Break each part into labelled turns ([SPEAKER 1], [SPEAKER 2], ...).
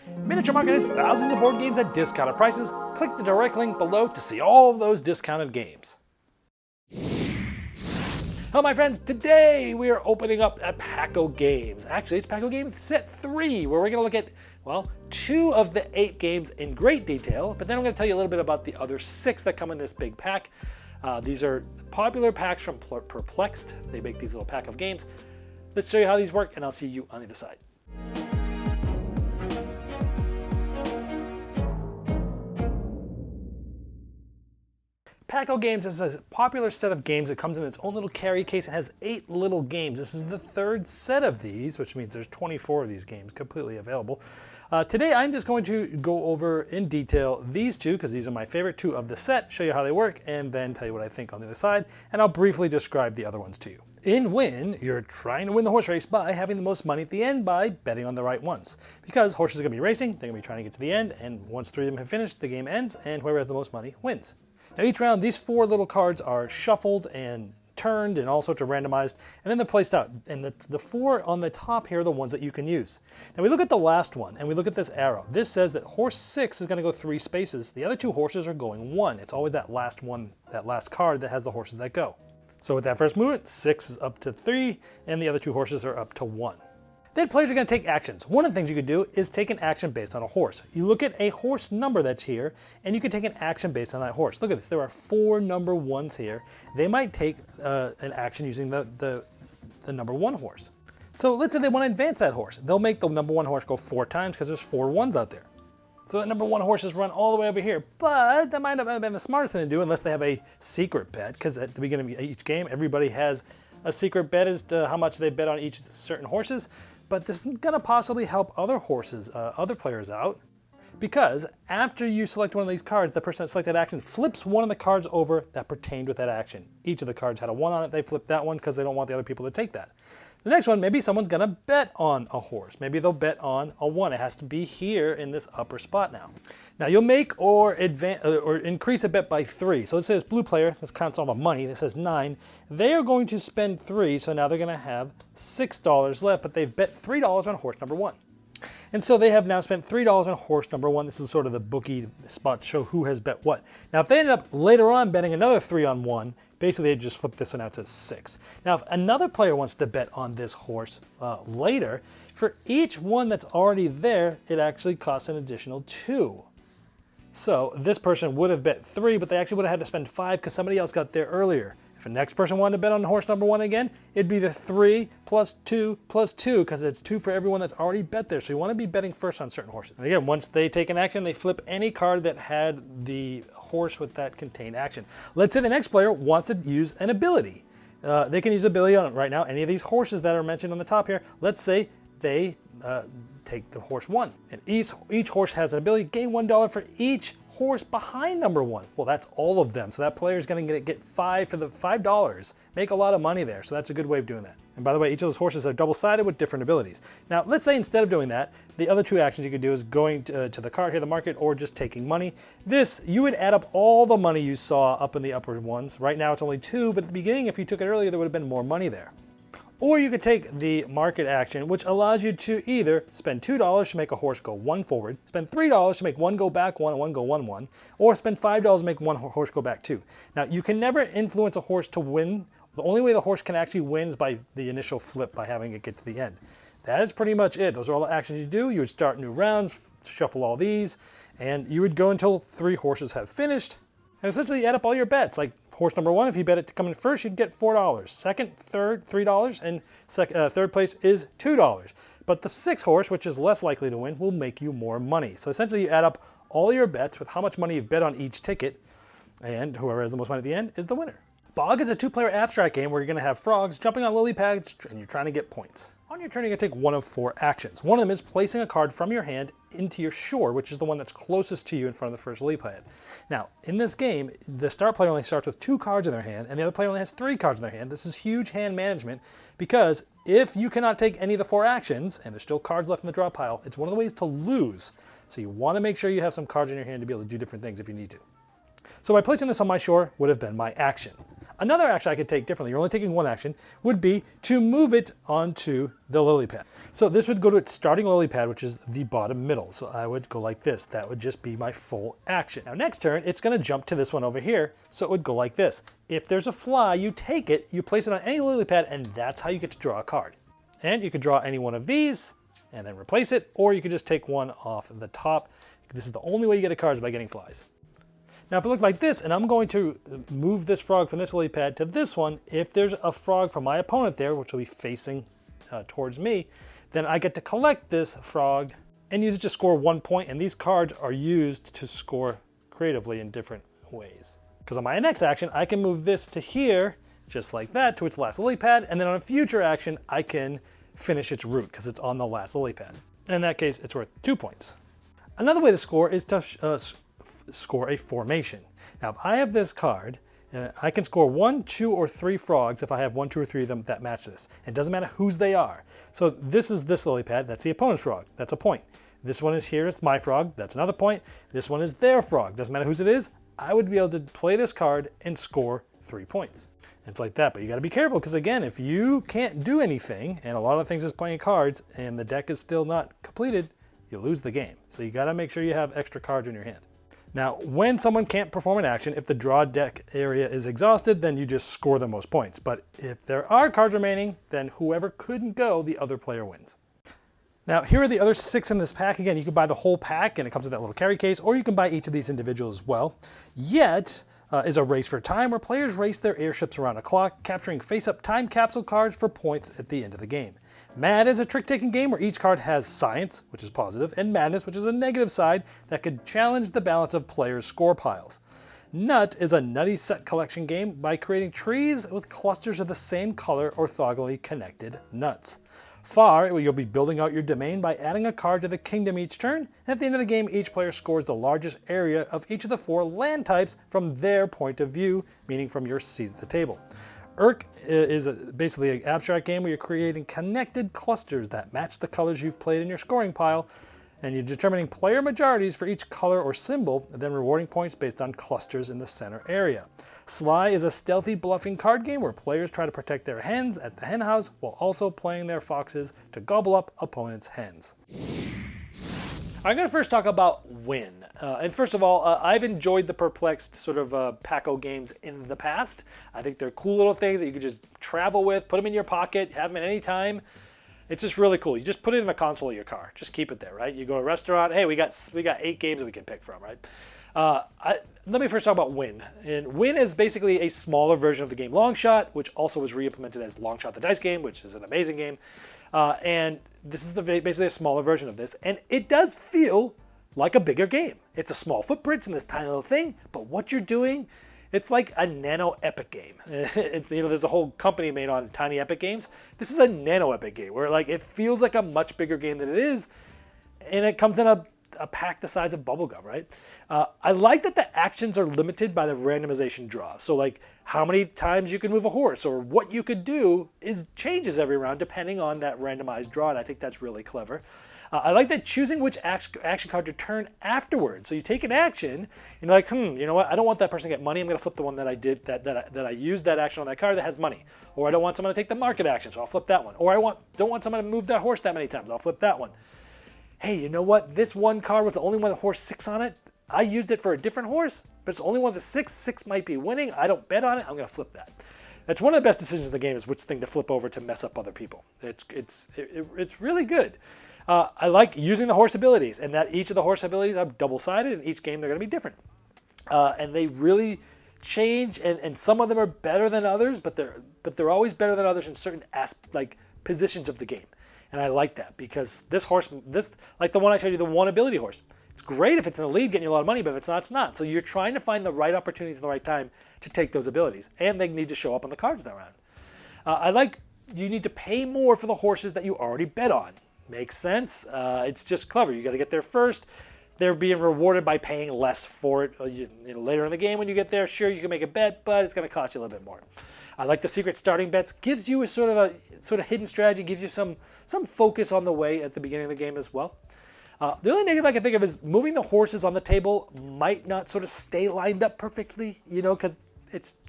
[SPEAKER 1] Miniature Market has thousands of board games at discounted prices. Click the direct link below to see all of those discounted games. Hello my friends, today we are opening up a pack of games. Actually, it's pack of games set 3, where we're going to look at, well, 2 of the 8 games in great detail, but then I'm going to tell you a little bit about the other 6 that come in this big pack. These are popular packs from Perplexed. They make these little pack of games. Let's show you how these work, and I'll see you on the other side. Pack-O Games is a popular set of games that comes in its own little carry case. It has 8 little games. This is the 3rd set of these, which means there's 24 of these games completely available. Today I'm just going to go over in detail these 2, because these are my favorite 2 of the set, show you how they work, and then tell you what I think on the other side, and I'll briefly describe the other ones to you. In Win, you're trying to win the horse race by having the most money at the end by betting on the right ones. Because horses are going to be racing, they're going to be trying to get to the end, and once 3 of them have finished, the game ends, and whoever has the most money wins. Now each round, these 4 little cards are shuffled and turned and all sorts of randomized, and then they're placed out. And the 4 on the top here are the ones that you can use. Now we look at the last one, and we look at this arrow. This says that horse 6 is going to go 3 spaces. The other 2 horses are going 1. It's always that last one, that last card that has the horses that go. So with that first movement, 6 is up to 3, and the other 2 horses are up to 1. Then players are going to take actions. One of the things you could do is take an action based on a horse. You look at a horse number that's here, and you can take an action based on that horse. Look at this. There are 4 number 1s here. They might take an action using the number 1 horse. So let's say they want to advance that horse. They'll make the number 1 horse go 4 times because there's 4 1s out there. So that number 1 horse is run all the way over here. But that might not have been the smartest thing to do unless they have a secret bet, because at the beginning of each game, everybody has a secret bet as to how much they bet on each certain horses. But this is going to possibly help other horses, other players out, because after you select one of these cards, the person that selected action flips one of the cards over that pertained with that action. Each of the cards had a 1 on it. They flip that one because they don't want the other people to take that. The next one, maybe someone's going to bet on a horse. Maybe they'll bet on a 1. It has to be here in this upper spot now. Now you'll make or increase a bet by 3. So let's say this blue player, this counts all the money, this says 9. They are going to spend 3, so now they're going to have $6 left, but they've bet $3 on horse number 1. And so they have now spent $3 on horse number 1. This is sort of the bookie spot to show who has bet what. Now if they end up later on betting another 3 on 1, basically they just flip this one out, it says 6. Now if another player wants to bet on this horse later, for each one that's already there, it actually costs an additional 2. So this person would have bet 3, but they actually would have had to spend 5 because somebody else got there earlier. If the next person wanted to bet on horse number 1 again, it'd be the 3 plus 2 plus 2, because it's 2 for everyone that's already bet there. So you want to be betting first on certain horses. And again, once they take an action, they flip any card that had the horse with that contained action. Let's say the next player wants to use an ability. They can use ability on it right now. Any of these horses that are mentioned on the top here, let's say they take the horse 1. And each horse has an ability, gain $1 for each horse behind number 1. Well, that's all of them. So that player is going to get 5 for the $5. Make a lot of money there. So that's a good way of doing that. And by the way, each of those horses are double-sided with different abilities. Now, let's say instead of doing that, the other 2 actions you could do is going to the card here, the market, or just taking money. This, you would add up all the money you saw up in the upper ones. Right now it's only 2, but at the beginning, if you took it earlier, there would have been more money there. Or you could take the market action, which allows you to either spend $2 to make a horse go 1 forward, spend $3 to make 1 go back 1 and 1 go 1 1, or spend $5 to make 1 horse go back 2. Now, you can never influence a horse to win. The only way the horse can actually win is by the initial flip, by having it get to the end. That is pretty much it. Those are all the actions you do. You would start new rounds, shuffle all these, and you would go until 3 horses have finished. And essentially you add up all your bets. Like horse number 1, if you bet it to come in first, you'd get $4. Second, third, $3, and third place is $2. But the 6th horse, which is less likely to win, will make you more money. So essentially you add up all your bets with how much money you've bet on each ticket, and whoever has the most money at the end is the winner. Bog is a 2-player abstract game where you're going to have frogs jumping on lily pads and you're trying to get points. On your turn, you're going to take one of 4 actions. One of them is placing a card from your hand into your shore, which is the one that's closest to you in front of the first lily pad. Now, in this game, the start player only starts with 2 cards in their hand, and the other player only has 3 cards in their hand. This is huge hand management, because if you cannot take any of the 4 actions, and there's still cards left in the draw pile, it's one of the ways to lose. So you want to make sure you have some cards in your hand to be able to do different things if you need to. So by placing this on my shore would have been my action. Another action I could take differently, you're only taking one action, would be to move it onto the lily pad. So this would go to its starting lily pad, which is the bottom middle. So I would go like this. That would just be my full action. Now next turn, it's going to jump to this one over here. So it would go like this. If there's a fly, you take it, you place it on any lily pad, and that's how you get to draw a card. And you could draw any one of these and then replace it, or you could just take one off the top. This is the only way you get a card is by getting flies. Now if it looked like this, and I'm going to move this frog from this lily pad to this one, if there's a frog from my opponent there, which will be facing towards me, then I get to collect this frog and use it to score 1 point, and these cards are used to score creatively in different ways. Because on my next action, I can move this to here, just like that, to its last lily pad, and then on a future action, I can finish its route because it's on the last lily pad. And in that case, it's worth 2 points. Another way to score is to score a formation. Now, if I have this card, I can score 1, 2, or 3 frogs if I have 1, 2, or 3 of them that match this. It doesn't matter whose they are. So this is this lily pad, that's the opponent's frog, that's a point. This one is here, it's my frog, that's another point. This one is their frog, doesn't matter whose it is. I would be able to play this card and score 3 points. It's like that, but you gotta be careful because again, if you can't do anything, and a lot of things is playing cards, and the deck is still not completed, you lose the game. So you gotta make sure you have extra cards in your hand. Now, when someone can't perform an action, if the draw deck area is exhausted, then you just score the most points. But if there are cards remaining, then whoever couldn't go, the other player wins. Now, here are the other 6 in this pack. Again, you can buy the whole pack, and it comes with that little carry case, or you can buy each of these individual as well. Yet is a race for time, where players race their airships around a clock, capturing face-up time capsule cards for points at the end of the game. Mad is a trick-taking game where each card has science, which is positive, and madness, which is a negative side that could challenge the balance of players' score piles. Nut is a nutty set collection game by creating trees with clusters of the same color orthogonally connected nuts. Far, you'll be building out your domain by adding a card to the kingdom each turn, and at the end of the game, each player scores the largest area of each of the 4 land types from their point of view, meaning from your seat at the table. Urk is basically an abstract game where you're creating connected clusters that match the colors you've played in your scoring pile, and you're determining player majorities for each color or symbol, and then rewarding points based on clusters in the center area. Sly is a stealthy bluffing card game where players try to protect their hens at the hen house while also playing their foxes to gobble up opponents' hens. I'm going to first talk about Win. And first of all, I've enjoyed the Perplexed sort of Paco games in the past. I think they're cool little things that you can just travel with, put them in your pocket, have them at any time. It's just really cool. You just put it in the console of your car. Just keep it there, right? You go to a restaurant, hey, we got 8 games that we can pick from, right? Let me first talk about Win. And Win is basically a smaller version of the game Long Shot, which also was re-implemented as Long Shot the Dice game, which is an amazing game. And this is basically a smaller version of this. And it does feel like a bigger game. It's a small footprint in this tiny little thing, but what you're doing, it's like a nano epic game. There's a whole company made on tiny epic games. This is a nano epic game where it feels like a much bigger game than it is, and it comes in a pack the size of bubblegum, right? I like that the actions are limited by the randomization draw. So how many times you can move a horse or what you could do changes every round depending on that randomized draw, and I think that's really clever. I like that choosing which action card to turn afterwards. So you take an action, and you're like, you know what? I don't want that person to get money. I'm going to flip the one that I did that I used that action on that card that has money. Or I don't want someone to take the market action, so I'll flip that one. Or don't want someone to move that horse that many times. I'll flip that one. Hey, you know what? This one card was the only one with horse 6 on it. I used it for a different horse, but it's the only one with 6. 6 might be winning. I don't bet on it. I'm going to flip that. That's one of the best decisions in the game, is which thing to flip over to mess up other people. It's really good. I like using the horse abilities, and that each of the horse abilities are double-sided, and each game they're going to be different. And they really change, and some of them are better than others, but they're always better than others in certain positions of the game. And I like that, because this horse, like the one I showed you, the 1 ability horse, it's great if it's in the lead, getting you a lot of money, but if it's not, it's not. So you're trying to find the right opportunities at the right time to take those abilities, and they need to show up on the cards that round. I like you need to pay more for the horses that you already bet on. Makes sense. It's just clever. You got to get there first. They're being rewarded by paying less for it. Later in the game when you get there, sure, you can make a bet, but it's going to cost you a little bit more. I like the secret starting bets. Gives you a sort of hidden strategy. Gives you some focus on the way at the beginning of the game as well. The only negative I can think of is moving the horses on the table might not sort of stay lined up perfectly, because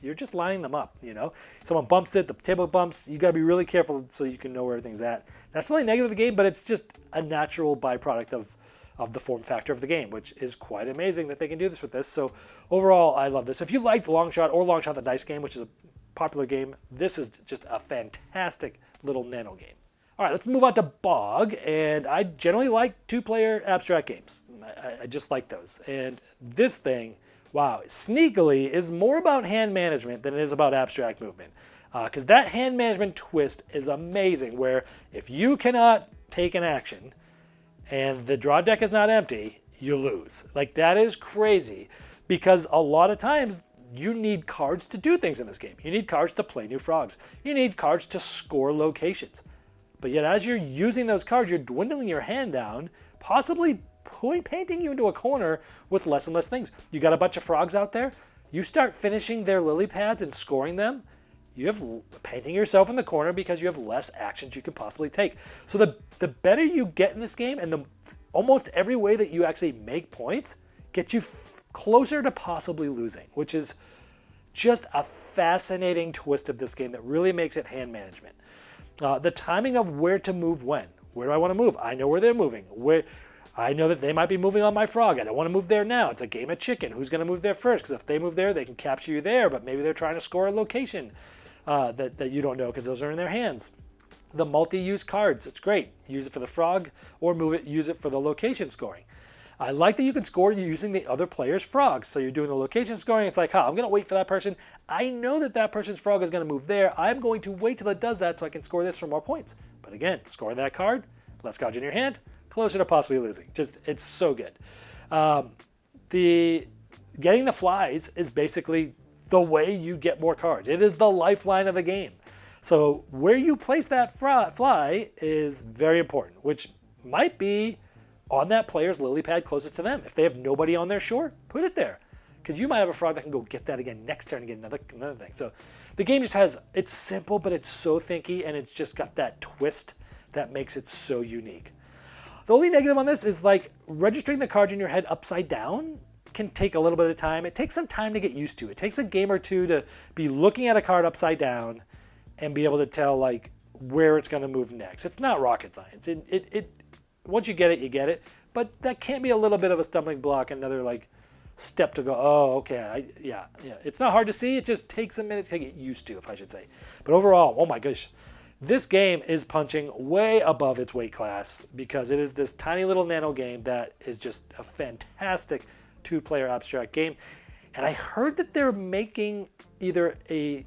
[SPEAKER 1] you're just lining them up, you know. Someone bumps it, the table bumps, you got to be really careful so you can know where everything's at. That's the only negative of the game, but it's just a natural byproduct of the form factor of the game, which is quite amazing that they can do this with this. So overall, I love this. If you liked Long Shot or Long Shot the Dice game, which is a popular game, this is just a fantastic little nano game. All right, let's move on to Bog, and I generally like two-player abstract games. I just like those. And this thing, wow, sneakily is more about hand management than it is about abstract movement. Because that hand management twist is amazing, where if you cannot take an action and the draw deck is not empty, you lose. Like, that is crazy, because a lot of times you need cards to do things in this game. You need cards to play new frogs. You need cards to score locations. But yet as you're using those cards, you're dwindling your hand down, possibly painting you into a corner with less and less things. You got a bunch of frogs out there, you start finishing their lily pads and scoring them, you have painting yourself in the corner because you have less actions you can possibly take. So the better you get in this game, and almost every way that you actually make points gets you closer to possibly losing, which is just a fascinating twist of this game that really makes it hand management. The timing of where to move when. Where do I want to move? I know where they're moving. I know that they might be moving on my frog. I don't want to move there now. It's a game of chicken. Who's going to move there first? Because if they move there, they can capture you there, but maybe they're trying to score a location that you don't know because those are in their hands. The multi-use cards, it's great. Use it for the frog or use it for the location scoring. I like that you can score using the other player's frogs. So you're doing the location scoring. It's like, I'm going to wait for that person. I know that that person's frog is going to move there. I'm going to wait till it does that so I can score this for more points. But again, scoring that card, less cards in your hand, closer to possibly losing. Just, it's so good. Getting the flies is basically the way you get more cards. It is the lifeline of the game. So where you place that fly is very important, which might be on that player's lily pad closest to them. If they have nobody on their shore, put it there. Because you might have a frog that can go get that again next turn and get another thing. So the game just has, it's simple, but it's so thinky, and it's just got that twist that makes it so unique. The only negative on this is like registering the cards in your head upside down can take a little bit of time. It takes some time to get used to. It takes a game or two to be looking at a card upside down and be able to tell like where it's going to move next. It's not rocket science. Once you get it, you get it. But that can be a little bit of a stumbling block, another like step to go, oh, okay, yeah. It's not hard to see. It just takes a minute to get used to, if I should say. But overall, oh my gosh, this game is punching way above its weight class because it is this tiny little nano game that is just a fantastic two-player abstract game. And I heard that they're making either a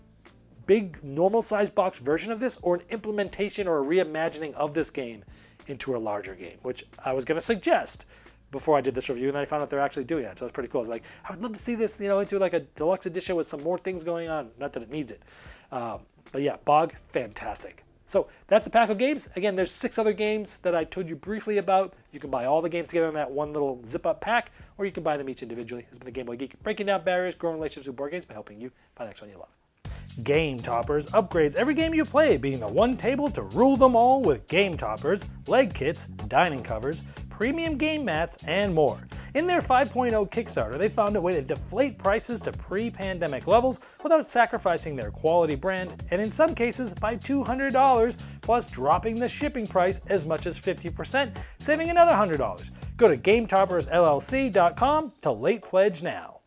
[SPEAKER 1] big normal-sized box version of this or an implementation or a reimagining of this game into a larger game, which I was going to suggest before I did this review, and then I found out they're actually doing that, so it's pretty cool. It's like, I would love to see this, into like a deluxe edition with some more things going on. Not that it needs it. But yeah, Bog, fantastic. So that's the pack of games. Again, there's 6 other games that I told you briefly about. You can buy all the games together in that one little zip-up pack, or you can buy them each individually. This has been the Game Boy Geek, breaking down barriers, growing relationships with board games by helping you find the next one you love. Game Toppers upgrades every game you play, being the one table to rule them all with Game Toppers, leg kits, dining covers, premium game mats, and more. In their 5.0 Kickstarter, they found a way to deflate prices to pre-pandemic levels without sacrificing their quality brand, and in some cases by $200, plus dropping the shipping price as much as 50%, saving another $100. Go to GameToppersLLC.com to late pledge now.